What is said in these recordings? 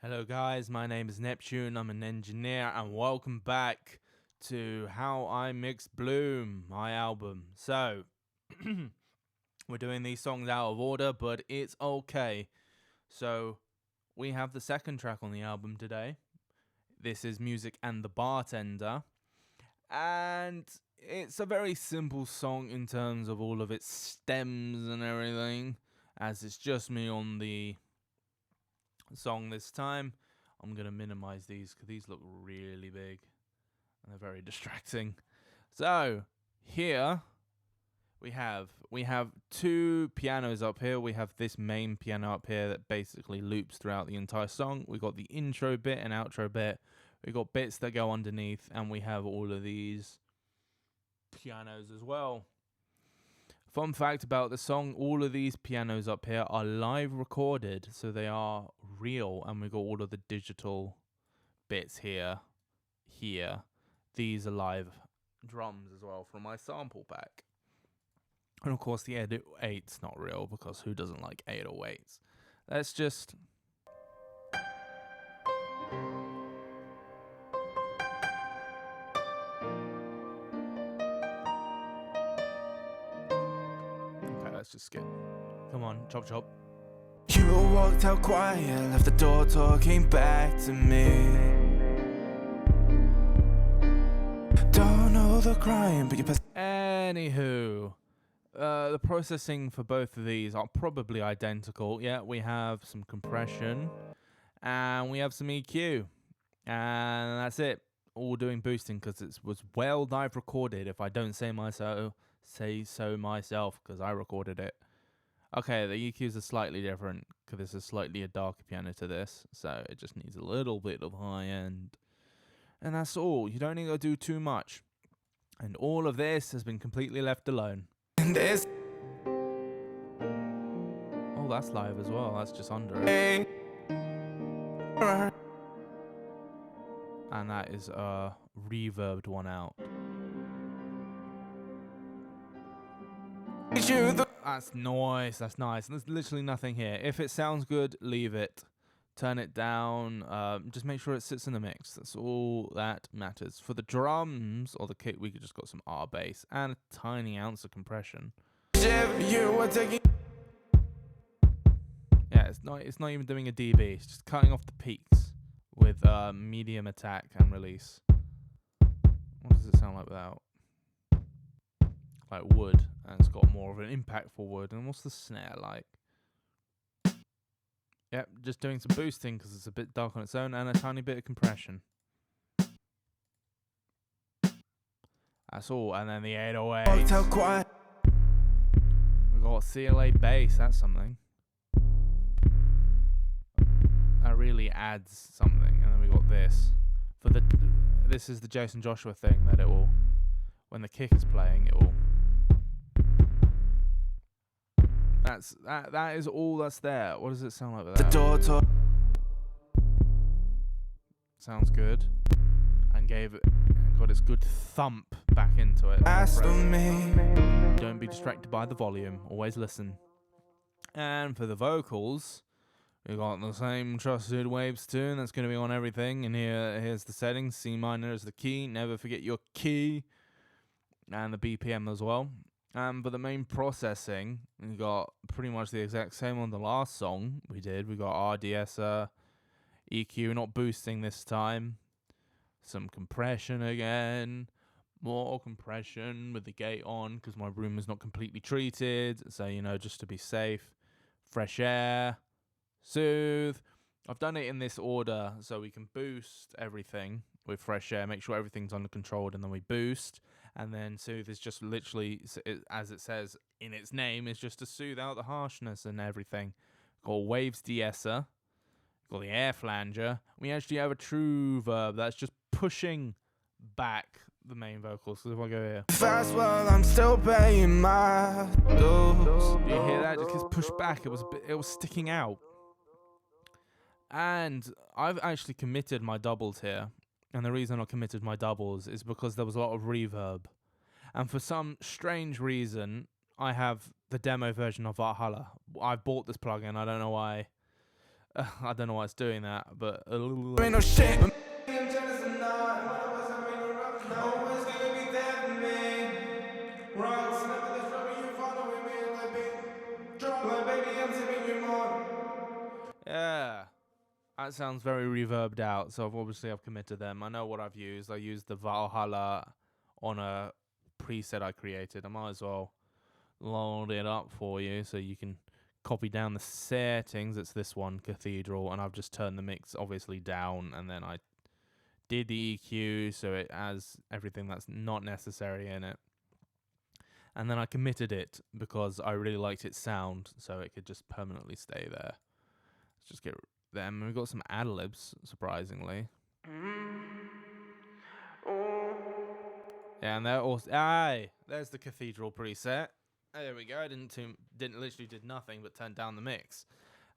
Hello guys, my name is Neptune, I'm an engineer, and welcome back to How I Mix Bloom, my album. So, we're doing these songs out of order, but it's okay. So, we have the second track on the album today. This is Music and the Bartender. And it's a very simple song in terms of all of its stems and everything, as it's just me on the song this time. I'm going to minimize these because these look really big and they're very distracting. So here we have two pianos up here. We have this main piano up here that basically loops throughout the entire song. We got the intro bit and outro bit. We got bits that go underneath, and we have all of these pianos as well. Fun fact about the song, all of these pianos up here are live recorded, so they are real, and we got all of the digital bits here. These are live drums as well from my sample pack. And of course the 808's not real, because who doesn't like 808s? Let's just... Okay, let's just skip. Come on, chop chop. You walked out quiet, left the door talking back to me. Don't know the crime, but you Anywho, the processing for both of these are probably identical. Yeah, we have some compression and we have some EQ, and that's it. All doing boosting because it was well live recorded. If I don't say so myself, because I recorded it. Okay, the EQs are slightly different because this is slightly a darker piano to this, so it just needs a little bit of high end. And that's all. You don't need to do too much. And all of this has been completely left alone. this Oh, that's live as well. That's just under it. And that is a reverbed one out. That's nice. That's nice. And there's literally nothing here. If it sounds good, leave it. Turn it down. Just make sure it sits in the mix. That's all that matters. For the drums or the kick, we just got some R bass and a tiny ounce of compression. you were taking. Yeah, it's not even doing a dB. It's just cutting off the peaks with medium attack and release. What does it sound like without? Like wood, and it's got more of an impactful wood. And what's the snare like? Yep, just doing some boosting because it's a bit dark on its own, and a tiny bit of compression. That's all. And then the 808. Walked out quiet. We got a CLA bass. That's something. That really adds something. And then we got this. This is the Jason Joshua thing that it will, when the kick is playing, it will. That is all that's there. What does it sound like with that? The door talk. Sounds good. And got its good thump back into it. Asked of me. Don't be distracted by the volume. Always listen. And for the vocals, we got the same trusted Waves tune that's going to be on everything. And here's the settings. C minor is the key. Never forget your key. And the BPM as well. For the main processing, we got pretty much the exact same on the last song we did. We got RDS, EQ, not boosting this time. Some compression again. More compression with the gate on because my room is not completely treated. So, just to be safe. Fresh air. Soothe. I've done it in this order so we can boost everything with fresh air. Make sure everything's under control, and then we boost. And then soothe is just literally, as it says in its name, is just to soothe out the harshness and everything. Got waves de-esser. Got the air flanger. We actually have a true verb that's just pushing back the main vocals. So if I go here. Fast while I'm still paying my dues. You hear that? It just pushed back. It was sticking out. And I've actually committed my doubles here. And the reason I committed my doubles is because there was a lot of reverb. And for some strange reason, I have the demo version of Valhalla. I bought this plugin. I don't know why. I don't know why it's doing that, but Ain't no shit. yeah, that sounds very reverbed out. So I've committed them. I know what I've used. I used the Valhalla on a preset I created. I might as well load it up for you so you can copy down the settings. It's this one, Cathedral, and I've just turned the mix obviously down, and then I did the EQ so it has everything that's not necessary in it. And then I committed it because I really liked its sound, so it could just permanently stay there. Let's just get them. We've got some ad-libs, surprisingly. Yeah, and they're also... Aye! There's the Cathedral preset. There we go. I literally did nothing but turn down the mix.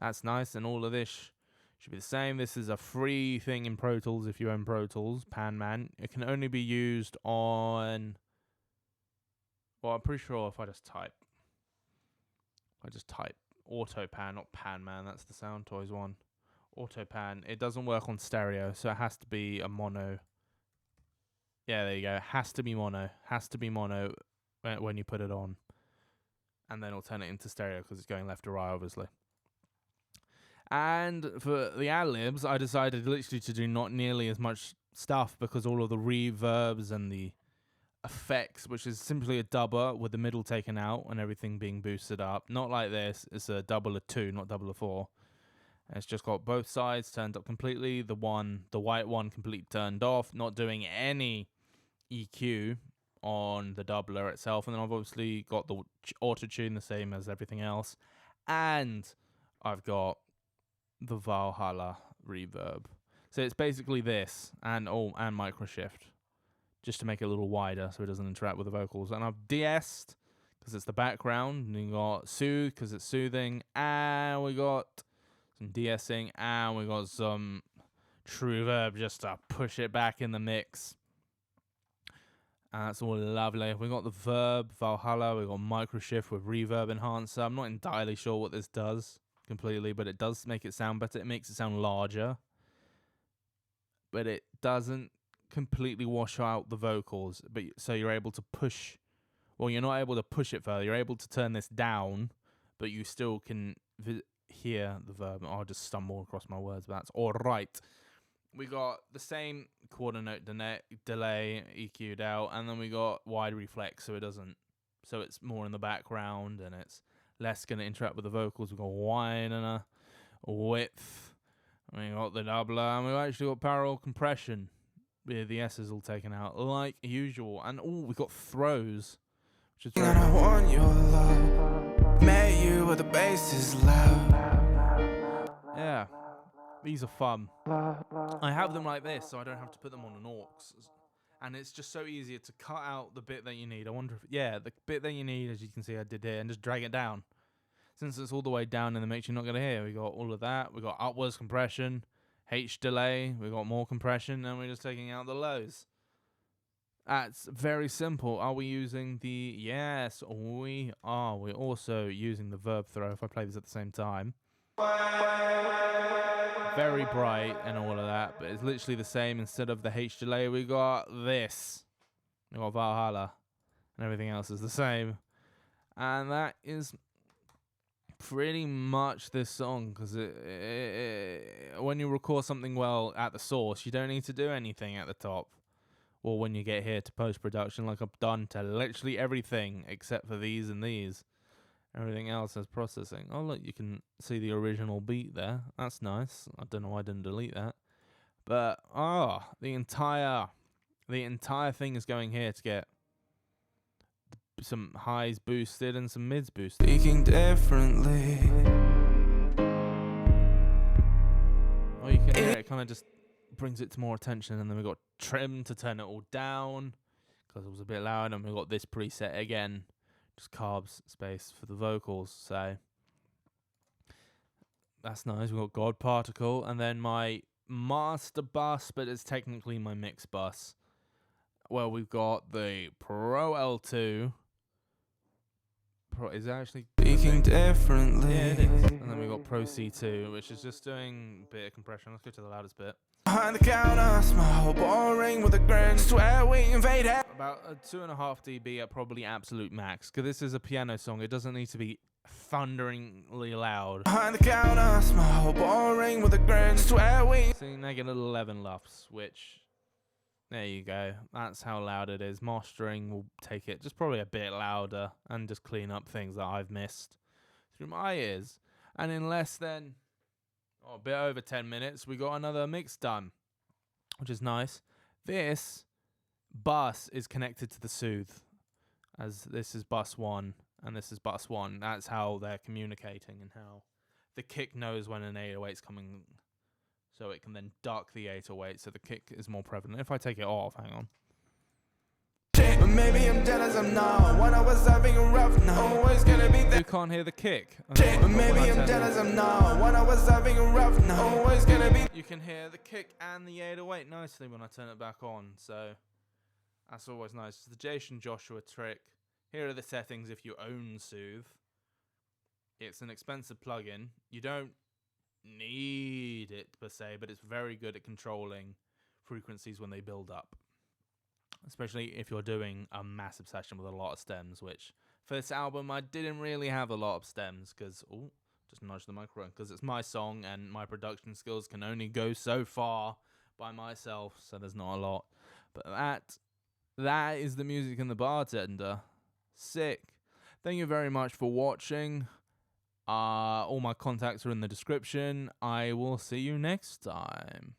That's nice, and all of this should be the same. This is a free thing in Pro Tools if you own Pro Tools, Pan Man. It can only be used on... Well, I'm pretty sure if I just type Auto Pan, not Pan Man, that's the Sound Toys one. Auto Pan, it doesn't work on stereo, so it has to be a mono. Yeah, there you go. It has to be mono. When you put it on. And then it'll turn it into stereo because it's going left to right, obviously. And for the ad-libs, I decided literally to do not nearly as much stuff because all of the reverbs and the effects, which is simply a dubber with the middle taken out and everything being boosted up. Not like this. It's a double of 2, not double of 4. And it's just got both sides turned up completely. The white one completely turned off, not doing any EQ on the doubler itself. And then I've obviously got the auto-tune the same as everything else. And I've got the Valhalla reverb. So it's basically this and microshift, just to make it a little wider so it doesn't interact with the vocals. And I've de-essed because it's the background, and you got soothe because it's soothing, and we got some de-essing, and we got some true verb just to push it back in the mix. And that's all lovely. We got the verb Valhalla, we got microshift with reverb enhancer. I'm not entirely sure what this does completely, but it does make it sound better. It makes it sound larger, but it doesn't completely wash out the vocals. But so you're able to push. Well, you're not able to push it further. You're able to turn this down, but you still can hear the verb. I'll just stumble across my words, but that's all right. We got the same quarter note delay EQ'd out, and then we got wide reflex, so it's more in the background, and it's less going to interact with the vocals. We've got wide and a width. We got the doubler, and we've actually got parallel compression. Yeah, the S's all taken out like usual, and we got throws, which is very I want your love. Met you where the bass is loud. yeah. These are fun. I have them like this, so I don't have to put them on an aux. And it's just so easier to cut out the bit that you need. I wonder if... Yeah, the bit that you need, as you can see I did here, and just drag it down. Since it's all the way down in the mix, you're not going to hear. We got all of that. We got upwards compression, H delay. We got more compression, and we're just taking out the lows. That's very simple. Are we using the... Yes, we are. We're also using the verb throw if I play this at the same time. Very bright and all of that, but it's literally the same. Instead of the H delay, we got this. We got Valhalla, and everything else is the same. And that is pretty much this song, because when you record something well at the source, you don't need to do anything at the top. Or when you get here to post-production, like I've done to literally everything except for these and these. Everything else is processing. Oh, look, you can see the original beat there. That's nice. I don't know why I didn't delete that. But, the entire thing is going here to get some highs boosted and some mids boosted. Speaking differently. Oh, you can hear it kind of just brings it to more attention. And then we got trim to turn it all down because it was a bit loud. And we got this preset again. Just carbs space for the vocals, so that's nice. We've got God Particle, and then my master bus, but it's technically my mix bus. Well, we've got the Pro L2. Is it actually Speaking differently. Yeah, it is. And then we've got got Pro C2, which is just doing a bit of compression. Let's go to the loudest bit. Behind the counter, smile, boring with a grin. Swear we invade it. About a 2.5 dB at probably absolute max, because this is a piano song. It doesn't need to be thunderingly loud. Behind the counter, smile, boring with a grin. Swear we. See, negative 11 LUFS, which, there you go. That's how loud it is. Mastering will take it just probably a bit louder and just clean up things that I've missed through my ears. And in less than a bit over 10 minutes, we got another mix done, which is nice. This bus is connected to the Soothe, as this is bus 1 and this is bus 1. That's how they're communicating and how the kick knows when an 808's coming, so it can then duck the 808, so the kick is more prevalent. If I take it off, hang on. Maybe I'm jealous, I'm not. When I was having a rough night, always gonna be there. You can't hear the kick. Maybe I'm jealous, I'm not. When I was having a rough night, always gonna be. You can hear the kick and the 808 nicely when I turn it back on, so that's always nice. It's the Jason Joshua trick. Here are the settings if you own Soothe. It's an expensive plugin. You don't need it per se, but it's very good at controlling frequencies when they build up. Especially if you're doing a massive session with a lot of stems, which for this album I didn't really have a lot of stems because, just nudge the microphone, because it's my song and my production skills can only go so far by myself, so there's not a lot. But that is the music in the Bartender. Sick. Thank you very much for watching. All my contacts are in the description. I will see you next time.